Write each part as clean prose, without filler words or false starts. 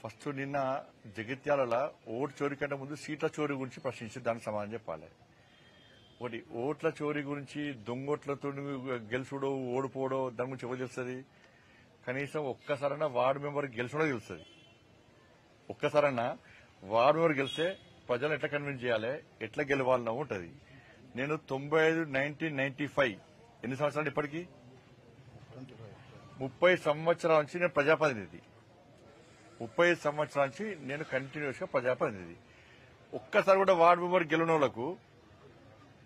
First నిన్న Jagtial vote చోరీ కంటే ముందు సీట్ల చోరీ గురించి ప్రశ్నించి దానికి సమాధానం చెప్పాలి. ఒకటి ఓట్ల చోరీ గురించి దొంగోట్లతో గెలుచుడో ఓడిపోవడో దాని గురించి ఎవరు తెలుస్తుంది? కనీసం ఒక్కసారైనా వార్డు మెంబర్ గెలిచడో తెలుస్తుంది. ఒక్కసారైనా వార్డు మెంబర్ గెలిస్తే ప్రజలు ఎట్లా కన్విన్స్ చేయాలి, ఎట్లా గెలవాలన్నా ఉంటుంది. నేను 1995 ఎన్ని సంవత్సరాలు ఇప్పటికీ 30 సంవత్సరాల నుంచి నేను ప్రజాప్రతినిధి. 30 సంవత్సరాల నుంచి నేను కంటిన్యూస్ గా ప్రజాప్రతినిధి. ఒక్కసారి కూడా వార్డు మెంబర్ గెలిచిన వాళ్లకు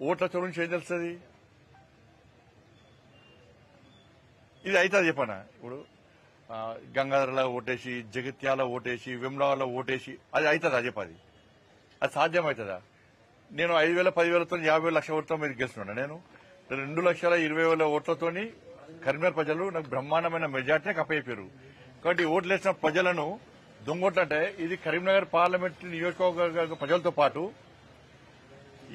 ఓట్ల చోటు నుంచి ఏం తెలుస్తుంది? ఇది అవుతుంది చెప్పనా? ఇప్పుడు గంగాధరలో ఓటేసి, జగిత్యాల ఓటేసి, వెమ్లవాడలో ఓటేసి అది అవుతుందా చెప్పది? అది సాధ్యమవుతుందా? నేను 5,000 10,000తో 50,000 లక్షల ఓట్లతో మీరు గెలుస్తున్నాను. నేను 2,20,000 ఓట్లతో కరీంనగర్ ప్రజలు నాకు బ్రహ్మాండమైన మెజార్టీని అప్పయ్యారు. కాబట్టి ఓట్లేసిన ప్రజలను దొంగోట్లంటే ఇది కరీంనగర్ పార్లమెంట్ నియోజకవర్గ ప్రజలతో పాటు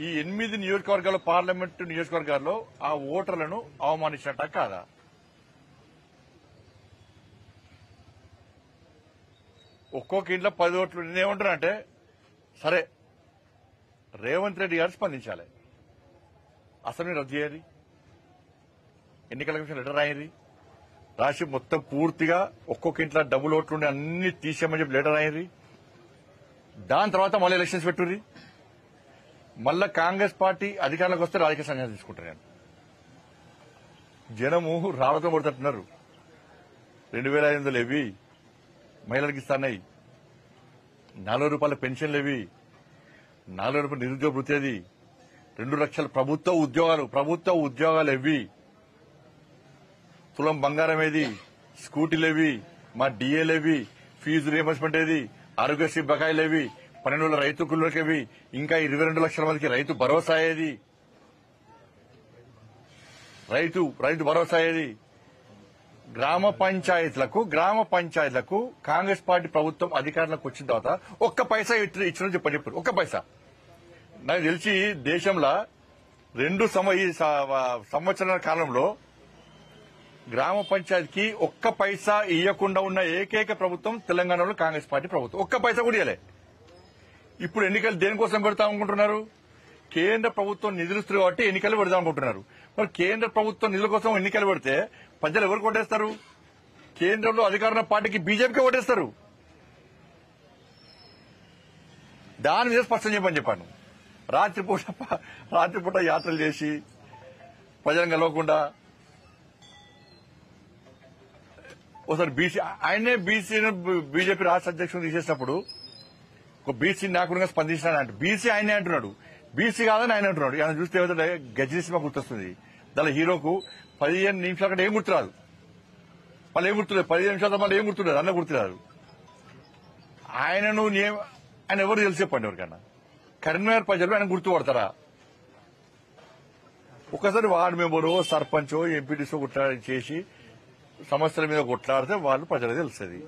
ఈ 8 నియోజకవర్గాల పార్లమెంటు నియోజకవర్గాల్లో ఆ ఓటర్లను అవమానించినట్ట కాదా? ఒక్కొక్క ఇంట్లో 10 ఓట్లు. నేనేమంటున్నానంటే సరే రేవంత్ రెడ్డి గారు స్పందించాలి. అసెంబ్లీ రద్దు చేయాలి, ఎన్నికల కమిషన్ లెటర్ రాయరి, రాసి మొత్తం పూర్తిగా ఒక్కొక్క ఇంట్లో డబుల్ ఓట్లుండి అన్ని తీసేయమని చెప్పి లెటర్ రాయరి. దాని తర్వాత మళ్ళీ ఎలక్షన్స్ పెట్టుర్రి. మళ్ళా కాంగ్రెస్ పార్టీ అధికారంలోకి వస్తే రాజకీయ సన్యాసం తీసుకుంటారు. నేను జనము రాళ్లతో కొడుతున్నారు. 2,500 ఇవి మహిళలకు ఇస్తాయి, 40 రూపాయల పెన్షన్లు ఇవి, 40 రూపాయల నిరుద్యోగ వృత్తి అది, 2 లక్షల ప్రభుత్వ ఉద్యోగాలు ఇవి, తులం బంగారం ఏది, స్కూటీలేవి, మా డిఏలేవి, ఫీజు రియంబర్స్మెంట్ ఏది, ఆరోగ్యశ్రీ బకాయిలేవి, 12,000 రైతు కుళ్ళకేవి, ఇంకా 22 లక్షల మందికి రైతు భరోసా ఏది, రైతు భరోసా ఏది? గ్రామ పంచాయతీలకు కాంగ్రెస్ పార్టీ ప్రభుత్వం అధికారంలోకి వచ్చిన తర్వాత ఒక్క పైసా ఇచ్చిన చెప్పారు. ఒక్క పైసా. నాకు తెలిసి దేశంలో 2 సంవత్సరాల కాలంలో గ్రామ పంచాయతీకి ఒక్క పైసా ఇవ్వకుండా ఉన్న ఏకైక ప్రభుత్వం తెలంగాణలో కాంగ్రెస్ పార్టీ ప్రభుత్వం. ఒక్క పైసా కూడా ఇవ్వలే. ఇప్పుడు ఎన్నికలు దేనికోసం పెడతామనుకుంటున్నారు? కేంద్ర ప్రభుత్వం నిధులు ఇస్తుంది కాబట్టి ఎన్నికలు పెడదామనుకుంటున్నారు. మరి కేంద్ర ప్రభుత్వం నిధుల కోసం ఎన్నికలు పెడితే ప్రజలు ఎవరికి ఓటేస్తారు? కేంద్రంలో అధికారంలో పార్టీకి బీజేపీకి ఓటేస్తారు. దాని మీద స్పష్టం చెప్పని చెప్పాను. రాత్రిపూట యాత్రలు చేసి ప్రజలను కలవకుండా ఒకసారి ఆయనే బీజేపీ రాష్ట్ర అధ్యక్షుడు తీసేసినప్పుడు ఒక బీసీ నాయకుడిగా స్పందించినాడు. బీసీ ఆయనే అంటున్నాడు, బీసీ కాదని ఆయన అంటున్నాడు. ఆయన చూస్తే ఏమైతే గజనీ సినిమా గుర్తొస్తుంది. దాని హీరోకు 15 నిమిషాల కంటే ఏం గుర్తురాదు. మళ్ళీ ఏం గుర్తులేదు, 15 నిమిషాల మళ్ళీ ఏం గుర్తులేదు, అన్న గుర్తురాదు. ఆయన ఎవరు తెలిసి చెప్పండి ఎవరికన్నా? కరీంనగర్ ప్రజలు ఆయన గుర్తుపడతారా? ఒకసారి వార్డు మెంబరో సర్పంచో ఎంపీటీసో చేసి సమస్యల మీద కొట్లాడితే వాళ్ళు ప్రజలకు తెలుస్తుంది.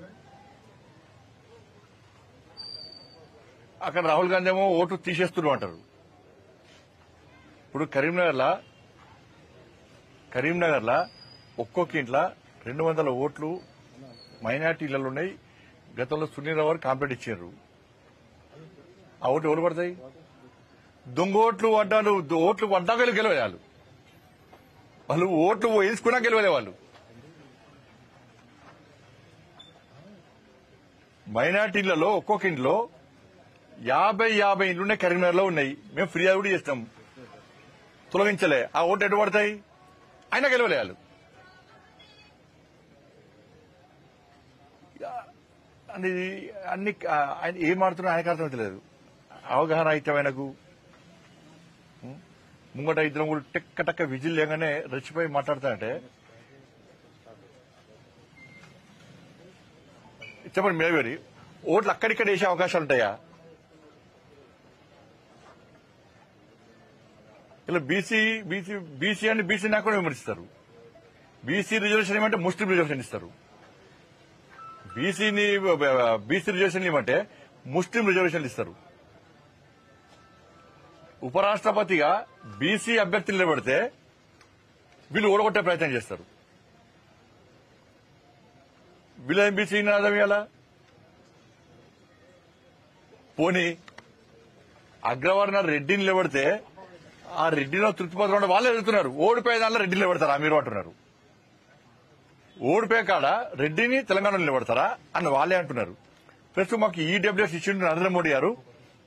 అక్కడ రాహుల్ గాంధీ ఏమో ఓటు తీసేస్తున్నారు అంటారు. ఇప్పుడు కరీంనగర్లో ఒక్కొక్క ఇంట్లో 200 ఓట్లు మైనార్టీ ఇళ్లలో ఉన్నాయి. గతంలో సునీల్ రావు కాంప్లైంట్ ఇచ్చారు. ఆ ఓట్లు ఎవరు పడతాయి? దొంగ ఓట్లు పడ్డాక గెలవాలి. వాళ్ళు ఓట్లు వేసుకున్నా గెలవలే. వాళ్ళు మైనార్టీలలో ఒక్కొక్క ఇంట్లో 50 ఇండ్లున్నాయి. కరీంనగర్లో ఉన్నాయి. మేము ఫిర్యాదు కూడా చేస్తాం, తొలగించలే. ఆ ఓట్లు ఎటు పడతాయి? అయినా గెలవలే వాళ్ళు. అన్ని ఆయన ఏం ఆడుతున్నా ఆయనకు అర్థమవుతలేదు. అవగాహన అయితే ఆయనకు ముంగట ఇద్దరం కూడా టెక్క విజిల్ లేగానే రెచ్చిపోయి మాట్లాడతానంటే చెప్పండి. మేవేరి ఓట్లు అక్కడిక్కడ వేసే అవకాశాలు ఉంటాయా? ఇలా బీసీ అని బీసీ నాకు కూడా విమర్శిస్తారు. బీసీ రిజర్వేషన్ ఏమంటే ముస్లిం రిజర్వేషన్ ఇస్తారు. బీసీ రిజర్వేషన్ ఏమంటే ముస్లిం రిజర్వేషన్లు ఇస్తారు. ఉపరాష్ట్రపతిగా బీసీ అభ్యర్థులు నిలబెడితే వీళ్ళు ఓడగొట్టే ప్రయత్నం చేస్తారు. వీళ్ళ బీసీ నినాదం ఇవ్వాలా? పోనీ అగ్రవర్ణ రెడ్డిని నిలబడితే ఆ రెడ్డిలో తృప్తిపత్రం వాళ్ళే ఎదుగుతున్నారు. ఓడిపోయే దానిలో రెడ్డిని నిలబడతారా మీరు అంటున్నారు. ఓడిపోయే కాడ రెడ్డిని తెలంగాణలో నిలబడతారా అని వాళ్ళే అంటున్నారు. ప్రస్తుతం మాకు ఈడబ్ల్యూఎస్ ఇచ్చిండు నరేంద్ర మోడీ గారు.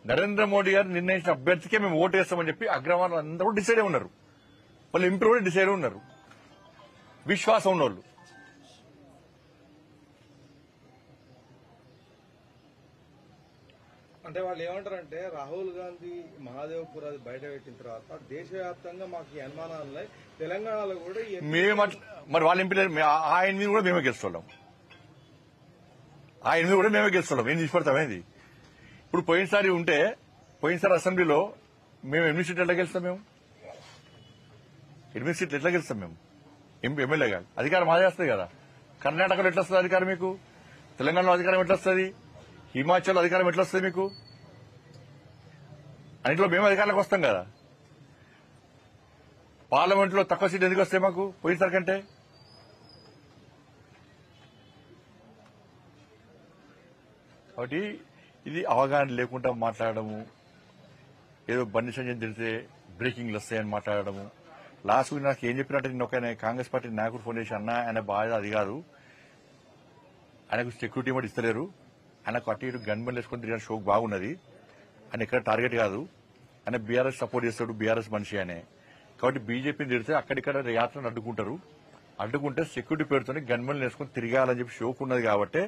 నరేంద్ర మోడీ గారు నిర్ణయించిన అభ్యర్థికే మేము ఓటు వేస్తామని చెప్పి అగ్రవర్ణ అందరూ డిసైడ్ అయి ఉన్నారు. వాళ్ళు ఎంపీ కూడా డిసైడ్ ఉన్నారు. విశ్వాసం ఉన్నోళ్ళు. అంటే వాళ్ళు ఏమంటారంటే రాహుల్ గాంధీ మహాదేవ్పూర్ అది బయట పెట్టిన తర్వాత దేశవ్యాప్తంగా మాకు ఈ అనుమానాలు ఉన్నాయి, తెలంగాణలో కూడా మేము మరి వాళ్ళ ఎంపీ ఆయన మీద కూడా మేమే గెలుస్తున్నాం. ఆయన మీద కూడా మేమే గెలుస్తున్నాం. ఏం తీసుకొడతామేది. ఇప్పుడు పోయినసారి అసెంబ్లీలో మేము 8 సీట్లు ఎట్లా గెలుస్తాం? మేము 8 సీట్లు ఎట్లా గెలుస్తాం? మేము ఎమ్మెల్యే కాదు. అధికారం మాదే వస్తుంది కదా. కర్ణాటకలో ఎట్లా వస్తుంది అధికారం మీకు? తెలంగాణలో అధికారం ఎట్లా వస్తుంది? హిమాచల్ అధికారం ఎట్లా వస్తుంది మీకు? అన్నింటిలో మేము అధికారంలోకి వస్తాం కదా. పార్లమెంట్ లో తక్కువ సీట్లు ఎందుకు వస్తాయి మాకు పోయినసారి కంటే? కాబట్టి ఇది అవగాహన లేకుండా మాట్లాడము, ఏదో బండి సంజయ్ తెలిస్తే బ్రేకింగ్లు వస్తాయని మాట్లాడము. లాస్ట్ వీక్ నాకు ఏం చెప్పినట్టు నేను ఒక కాంగ్రెస్ పార్టీ నాయకుడు ఫోన్ చేసి అన్న ఆయన బాధ అది కాదు, ఆయనకు సెక్యూరిటీ కూడా ఇస్తలేరు, ఆయనకు అటు ఇటు గన్మెన్ వేసుకొని తిరిగిన షోక్ బాగున్నది, ఆయన ఎక్కడ టార్గెట్ కాదు, ఆయన బీఆర్ఎస్ సపోర్ట్ చేస్తాడు, బీఆర్ఎస్ మనిషి అనే. కాబట్టి బీజేపీని తిడితే అక్కడిక్కడ యాత్రను అడ్డుకుంటే సెక్యూరిటీ పేరుతోనే గన్మెన్ వేసుకొని తిరగాలని చెప్పి షోక్ ఉన్నది కాబట్టి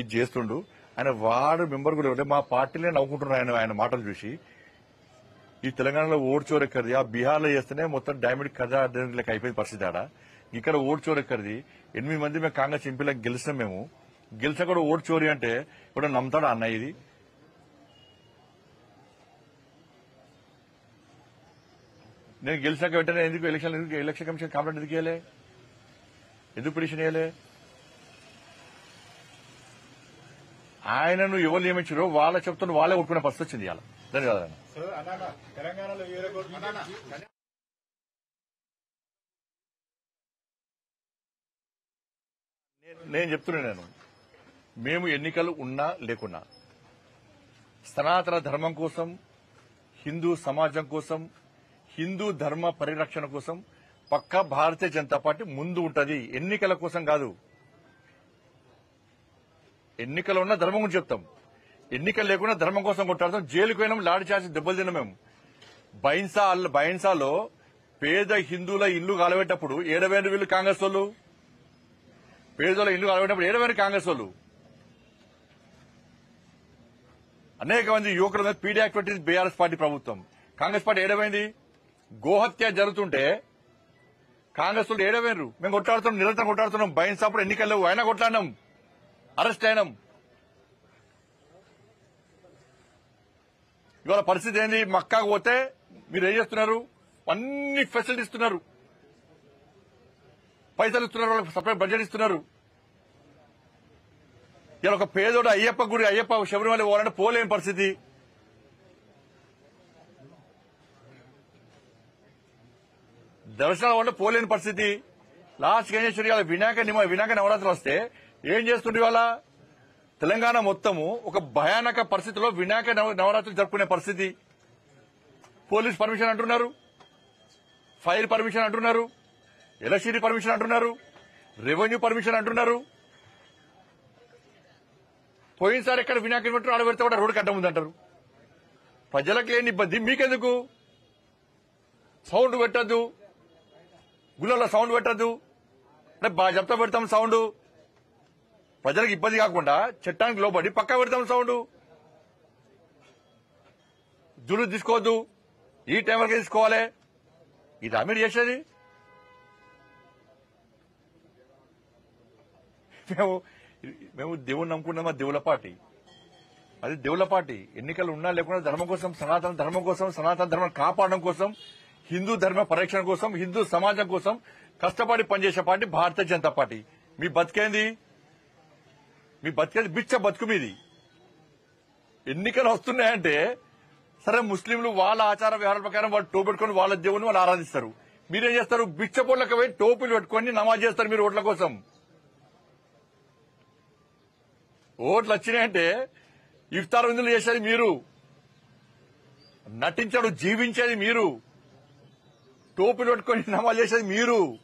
ఇది చేస్తుండు. ఆయన వార్డు మెంబర్ కూడా ఎవరు మా పార్టీలే నవ్వుకుంటున్నారు ఆయన మాటలు చూసి. ఈ తెలంగాణలో ఓటు చోరెక్కడిది, ఆ బీహార్లో చేస్తేనే మొత్తం డైమండ్ కథ లెక్క అయిపోయింది పరిస్థితి. ఆడ ఇక్కడ ఓటు చోరెక్కడిది. 8 మంది మేము కాంగ్రెస్ ఎంపీలకు గెలిచినాం. మేము గెలిచా కూడా ఓటు చోరీ అంటే ఇప్పుడు నమ్ముతాడా అన్న? ఇది నేను గెలిచాక వెంటనే ఎందుకు ఎలక్షన్ కమిషన్ కంప్లైంట్ ఎందుకు ఇవ్వలే? ఎందుకు పిటిషన్ ఇవ్వలే? ఆయనను ఎవరు నియమించారో వాళ్ళ చెప్తున్న వాళ్ళే ఒప్పుకునే పరిస్థితి వచ్చింది ఇవాళ. దాని కదా నేను చెప్తున్నాను. మేము ఎన్నికలు ఉన్నా లేకున్నా సనాతన ధర్మం కోసం, హిందూ సమాజం కోసం, హిందూ ధర్మ పరిరక్షణ కోసం పక్కా భారతీయ జనతా పార్టీ ముందు ఉంటది. ఎన్నికల కోసం కాదు. ఎన్నికలు ఉన్నా ధర్మం గురించి చెప్తాం, ఎన్నికలు లేకుండా ధర్మం కోసం కొట్టాడతాం. జైలుకు పోయినాం, లాఠీ చార్జీ దెబ్బలు తిన్నాం. మేము బైన్సాలో పేద హిందువుల ఇల్లు కాలబెట్టప్పుడు ఏడవేరు వీళ్ళు కాంగ్రెస్ వాళ్ళు. పేదోళ్ళ ఇల్లు కాలబెట్టినప్పుడు ఏడవేరు కాంగ్రెస్ వాళ్ళు. అనేక మంది యువకుల మీద పీడీ యాక్ట్ పెట్టింది బీఆర్ఎస్ పార్టీ ప్రభుత్వం. కాంగ్రెస్ పార్టీ ఏడమైంది? గోహత్య జరుగుతుంటే కాంగ్రెస్ వాళ్ళు ఏడవేరు. మేము కొట్లాడుతున్నాం, నిరంతరం కొట్లాడుతున్నాం. బైన్సాప్పుడు ఎన్నికల్లో అయినా కొట్లాడినాం, అరెస్ట్ అయినాం. ఇవాళ పరిస్థితి ఏంది? మక్కాకు పోతే మీరు ఏం చేస్తున్నారు? అన్ని ఫెసిలిటీ ఇస్తున్నారు, పైసలు ఇస్తున్నారు, వాళ్ళకి సపరేట్ బడ్జెట్ ఇస్తున్నారు. ఇలా ఒక పేదోడు అయ్యప్ప శబరిమల పోవాలంటే పోలేని పరిస్థితి. దర్శనాల వల్ల పోలేని పరిస్థితి. లాస్ట్ ఏం చేసి వినాయక నవరాత్రులు వస్తే ఏం చేస్తుండే? వాళ్ళ తెలంగాణ మొత్తము ఒక భయానక పరిస్థితిలో వినాయక నవరాత్రులు జరుపుకునే పరిస్థితి. పోలీస్ పర్మిషన్ అంటున్నారు, ఫైర్ పర్మిషన్ అంటున్నారు, ఎలక్ట్రిసిటీ పర్మిషన్ అంటున్నారు, రెవెన్యూ పర్మిషన్ అంటున్నారు. పోయినసారి ఎక్కడ వినాయకుడు పెట్టారు ఆడ పెడితే కూడా రోడ్డు అడ్డం ఉందంటారు. ప్రజలకు లేని ఇబ్బంది మీకెందుకు? సౌండ్ పెట్టద్దు, గుళ్ళలో సౌండ్ పెట్టద్దు అంటే బాగా చెప్తా పెడతాం సౌండ్. ప్రజలకు ఇబ్బంది కాకుండా చట్టానికి లోబడి పక్కా పెడతాం సౌండ్. జులు తీసుకోవద్దు, ఈ టైం వరకు తీసుకోవాలి. ఇదా మీరు చేసేది? మేము దేవుణ్ణి నమ్ముకున్నామా? దేవుల పార్టీ అది, దేవుల పార్టీ. ఎన్నికలు ఉన్నా లేకుండా ధర్మం కోసం, సనాతన ధర్మం కోసం, సనాతన ధర్మం కాపాడడం కోసం, హిందూ ధర్మ పరిరక్షణ కోసం, హిందూ సమాజం కోసం కష్టపడి పనిచేసే పార్టీ భారతీయ జనతా పార్టీ. మీ బతికేంది? బిచ్చ బతుకు మీది. ఎన్నికలు వస్తున్నాయంటే సరే, ముస్లింలు వాళ్ళ ఆచార వ్యవహారాల ప్రకారం వాళ్ళు టోపు పెట్టుకుని వాళ్ళ దేవుని వాళ్ళు ఆరాధిస్తారు. మీరేం చేస్తారు? బిచ్చపోట్లకు పోయి టోపులు పెట్టుకుని నమాజ్ చేస్తారు మీరు ఓట్ల కోసం. ఓట్లు వచ్చినాయంటే ఇఫ్తార్ విందులు చేసేది మీరు, నటించడు జీవించేది మీరు, టోపీలు పెట్టుకొని నమాజ్ చేసేది మీరు.